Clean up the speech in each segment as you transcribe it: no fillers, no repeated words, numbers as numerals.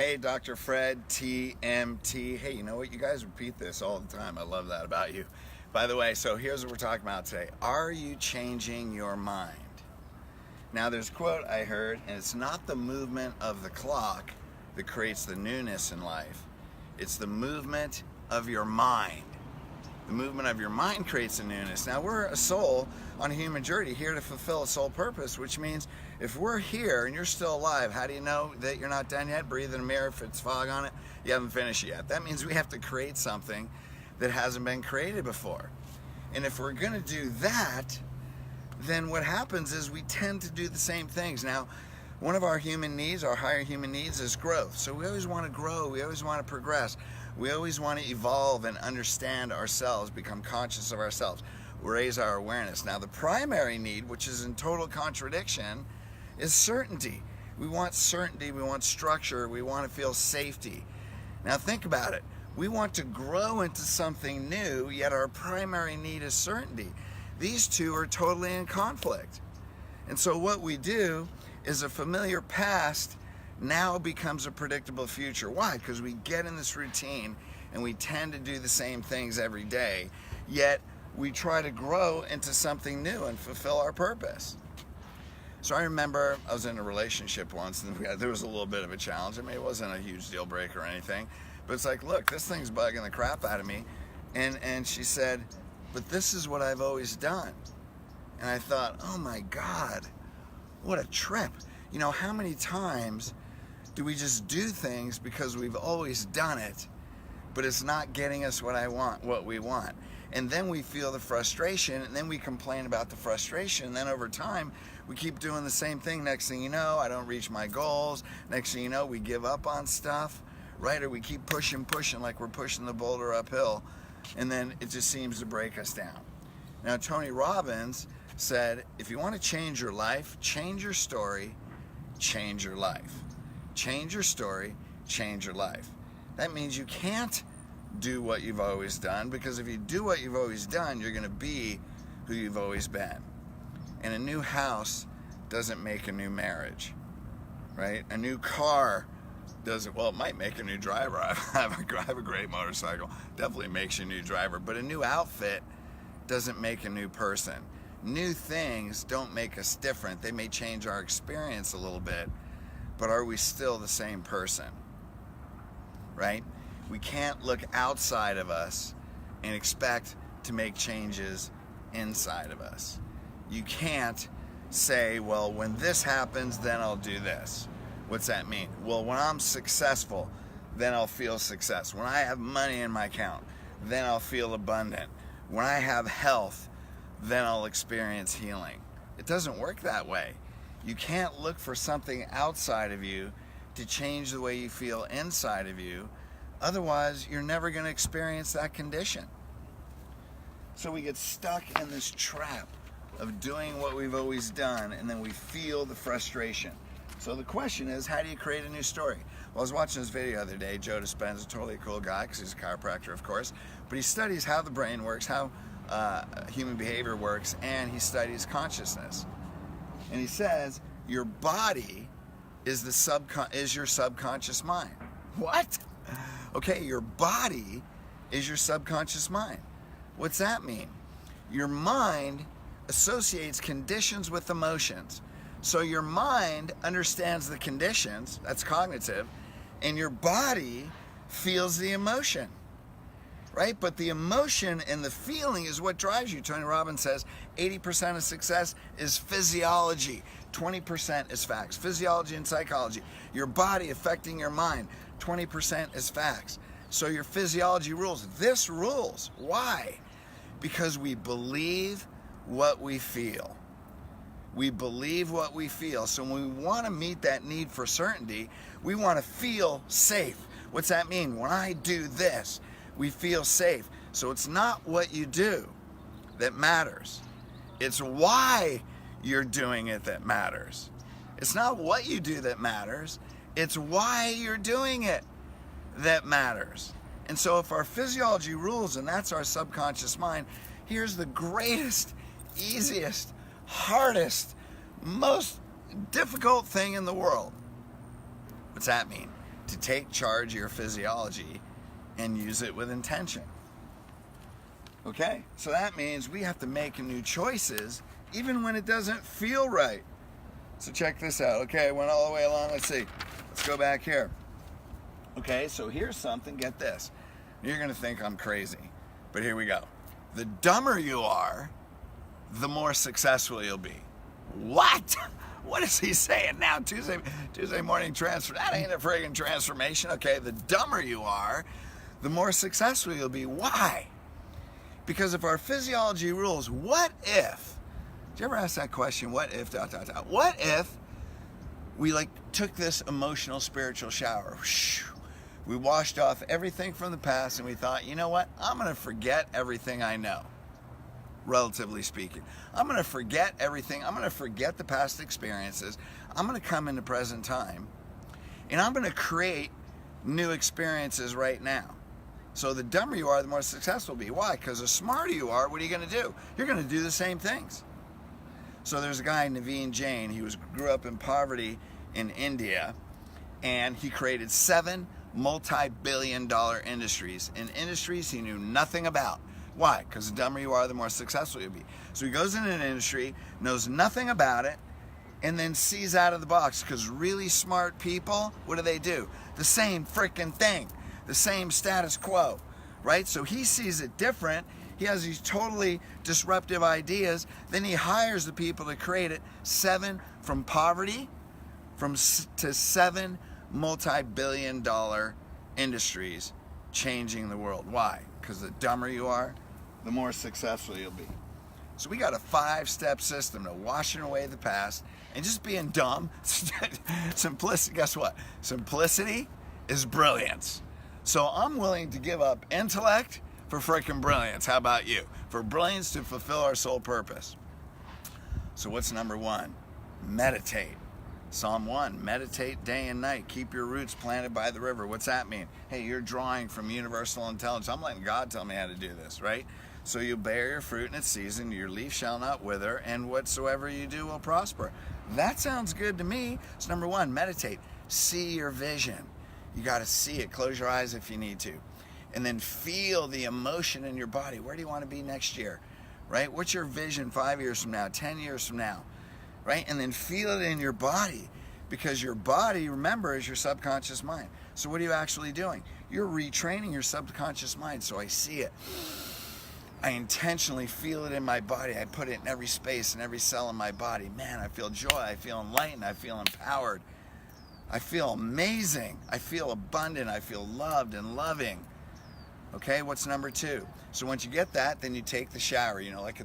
Hey, Dr. Fred, TMT. Hey, you know what? You guys repeat this all the time. I love that about you. By the way, so here's what we're talking about today. Are you changing your mind? Now, there's a quote I heard, and it's not the movement of the clock that creates the newness in life. It's the movement of your mind. The movement of your mind creates a newness. Now, we're a soul on a human journey here to fulfill a soul purpose, which means if we're here and you're still alive, how do you know that you're not done yet? Breathe in a mirror. If it's fog on it, you haven't finished yet. That means we have to create something that hasn't been created before. And if we're going to do that, then what happens is we tend to do the same things. Now, one of our human needs, our higher human needs, is growth. So we always want to grow. We always want to progress. We always want to evolve and understand ourselves, become conscious of ourselves, raise our awareness. Now, the primary need, which is in total contradiction, is certainty. We want certainty. We want structure. We want to feel safety. Now, think about it. We want to grow into something new, yet our primary need is certainty. These two are totally in conflict. And so what we do is a familiar past now becomes a predictable future. Why? Because we get in this routine and we tend to do the same things every day, yet we try to grow into something new and fulfill our purpose. So I remember I was in a relationship once and there was a little bit of a challenge. I mean, it wasn't a huge deal breaker or anything, but it's like, look, this thing's bugging the crap out of me. And she said, but this is what I've always done. And I thought, oh my God, what a trip. You know, how many times do we just do things because we've always done it, but it's not getting us what we want? And then we feel the frustration, and then we complain about the frustration, and then over time, we keep doing the same thing. Next thing you know, I don't reach my goals. Next thing you know, we give up on stuff, right? Or we keep pushing like we're pushing the boulder uphill, and then it just seems to break us down. Now, Tony Robbins said, if you want to change your life, change your story, change your life. Change your story, change your life. That means you can't do what you've always done, because if you do what you've always done, you're going to be who you've always been. And a new house doesn't make a new marriage, right? A new car doesn't, well, it might make a new driver. I have a great motorcycle. Definitely makes you a new driver. But a new outfit doesn't make a new person. New things don't make us different. They may change our experience a little bit, but are we still the same person, right? We can't look outside of us and expect to make changes inside of us. You can't say, well, when this happens, then I'll do this. What's that mean? Well, when I'm successful, then I'll feel success. When I have money in my account, then I'll feel abundant. When I have health, then I'll experience healing. It doesn't work that way. You can't look for something outside of you to change the way you feel inside of you. Otherwise, you're never going to experience that condition. So we get stuck in this trap of doing what we've always done, and then we feel the frustration. So the question is, how do you create a new story? Well, I was watching this video the other day. Joe Dispenza's a totally cool guy, because he's a chiropractor, of course. But he studies how the brain works, how human behavior works, and he studies consciousness. And he says, your body is your subconscious mind. What? Okay, your body is your subconscious mind. What's that mean? Your mind associates conditions with emotions. So your mind understands the conditions, that's cognitive, and your body feels the emotion, right? But the emotion and the feeling is what drives you. Tony Robbins says 80% of success is physiology, 20% is facts. Physiology and psychology. Your body affecting your mind, 20% is facts. So your physiology rules. This rules. Why? Because we believe what we feel. We believe what we feel. So when we want to meet that need for certainty, we want to feel safe. What's that mean? When I do this, we feel safe. So it's not what you do that matters. It's why you're doing it that matters. It's not what you do that matters. It's why you're doing it that matters. And so if our physiology rules, and that's our subconscious mind, here's the greatest, easiest, hardest, most difficult thing in the world. What's that mean? to take charge of your physiology and use it with intention. Okay? So that means we have to make new choices even when it doesn't feel right. So check this out. Okay, I went all the way along. Let's see. Let's go back here. Okay, so here's something. Get this. You're going to think I'm crazy, but here we go. The dumber you are, the more successful you'll be. What? What is he saying now? Tuesday morning transfer. That ain't a friggin' transformation. Okay, the dumber you are, the more successful you'll be. Why? Because if our physiology rules, what if? Did you ever ask that question? What if? What if we took this emotional, spiritual shower? We washed off everything from the past and we thought, you know what? I'm going to forget everything I know, relatively speaking. I'm going to forget everything. I'm going to forget the past experiences. I'm going to come into present time and I'm going to create new experiences right now. So the dumber you are, the more successful you'll be. Why? Because the smarter you are, what are you going to do? You're going to do the same things. So there's a guy, Naveen Jain. He grew up in poverty in India, and he created 7 multi-billion-dollar industries in industries he knew nothing about. Why? Because the dumber you are, the more successful you'll be. So he goes into an industry, knows nothing about it, and then sees out of the box. Because really smart people, what do? The same freaking thing, the same status quo, right? So he sees it different. He has these totally disruptive ideas. Then he hires the people to create it. 7 from poverty, to 7 multi-billion-dollar industries, changing the world. Why? Because the dumber you are, the more successful you'll be. So we got a 5-step system to washing away the past and just being dumb. Simplicity, guess what? Simplicity is brilliance. So I'm willing to give up intellect for freaking brilliance. How about you? For brilliance to fulfill our sole purpose. So what's number 1? Meditate. Psalm 1, meditate day and night. Keep your roots planted by the river. What's that mean? Hey, you're drawing from universal intelligence. I'm letting God tell me how to do this, right? So you bear your fruit in its season, your leaf shall not wither, and whatsoever you do will prosper. That sounds good to me. So number 1, meditate. See your vision. You got to see it. Close your eyes if you need to. And then feel the emotion in your body. Where do you want to be next year? Right? What's your vision 5 years from now, 10 years from now? Right? And then feel it in your body, because your body, remember, is your subconscious mind. So what are you actually doing? You're retraining your subconscious mind. So I see it. I intentionally feel it in my body. I put it in every space and every cell in my body. Man, I feel joy. I feel enlightened. I feel empowered. I feel amazing. I feel abundant. I feel loved and loving. Okay, what's number 2? So once you get that, then you take the shower. You know, like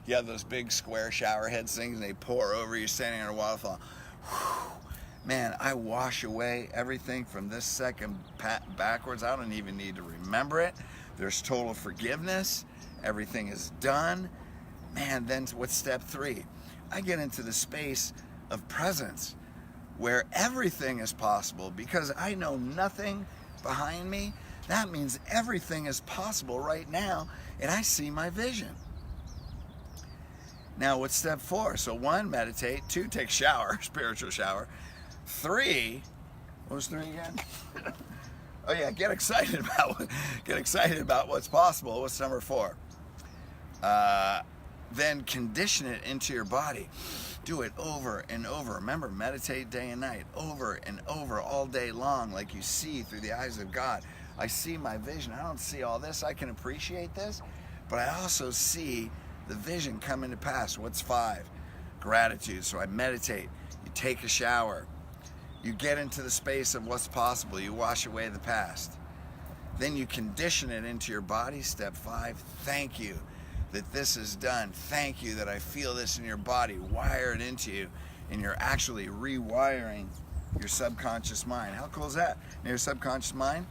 you have those big square shower heads things, and they pour over you standing on a waterfall. Whew. Man, I wash away everything from this second backwards. I don't even need to remember it. There's total forgiveness. Everything is done. Man, then what's step 3? I get into the space of presence where everything is possible, because I know nothing behind me. That means everything is possible right now, and I see my vision. Now, what's step 4? So 1, meditate. 2, take shower, spiritual shower. 3, what was 3 again? Oh yeah, get excited about what's possible. What's number 4? Then condition it into your body. Do it over and over. Remember, meditate day and night, over and over, all day long, like you see through the eyes of God. I see my vision. I don't see all this. I can appreciate this, but I also see the vision coming to pass. What's 5? Gratitude. So I meditate. You take a shower. You get into the space of what's possible. You wash away the past. Then you condition it into your body. Step 5, thank you that this is done. Thank you that I feel this in your body. Wire it into you, and you're actually rewiring your subconscious mind. How cool is that? Now, your subconscious mind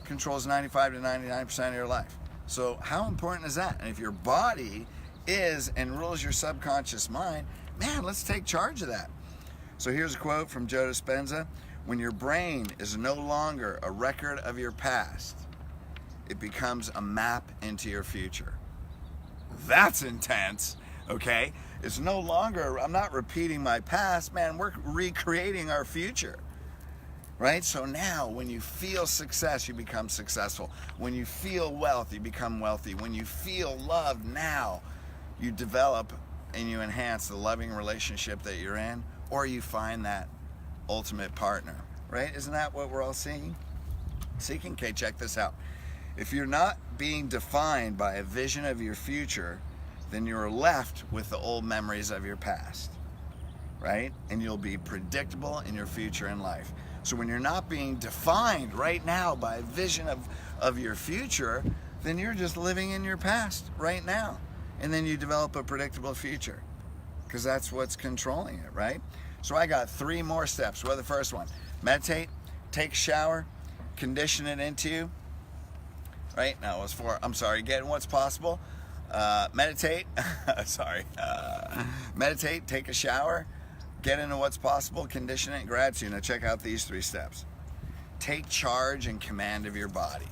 controls 95 to 99% of your life. So how important is that? And if your body is and rules your subconscious mind, man, let's take charge of that. So here's a quote from Joe Dispenza. When your brain is no longer a record of your past, it becomes a map into your future. That's intense, okay? It's no longer, I'm not repeating my past, man, we're recreating our future, right? So now when you feel success, you become successful. When you feel wealth, you become wealthy. When you feel love, now you develop and you enhance the loving relationship that you're in, or you find that ultimate partner, right? Isn't that what we're all seeking? Okay, check this out. If you're not being defined by a vision of your future, then you're left with the old memories of your past, right? And you'll be predictable in your future in life. So when you're not being defined right now by a vision of your future, then you're just living in your past right now. And then you develop a predictable future because that's what's controlling it, right? So I got 3 more steps. What are the first one? Meditate, take a shower, condition it into you, right? Now it was 4, get in what's possible. Meditate, meditate, take a shower, get into what's possible, condition it, gratitude. Now check out these 3 steps. Take charge and command of your body.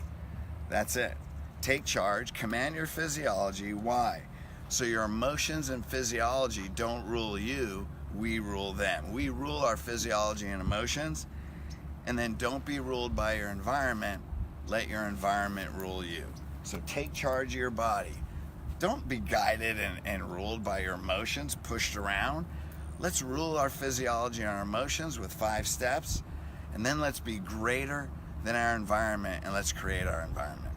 That's it. Take charge, command your physiology. Why? So your emotions and physiology don't rule you, we rule them. We rule our physiology and emotions, and then don't be ruled by your environment. Let your environment rule you. So take charge of your body. Don't be guided and ruled by your emotions, pushed around. Let's rule our physiology and our emotions with 5 steps, and then let's be greater than our environment, and let's create our environment.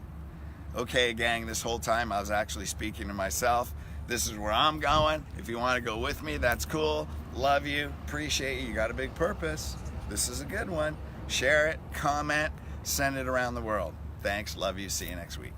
Okay, gang, this whole time I was actually speaking to myself. This is where I'm going. If you want to go with me, that's cool. Love you, appreciate you. You got a big purpose. This is a good one. Share it, comment, send it around the world. Thanks, love you, see you next week.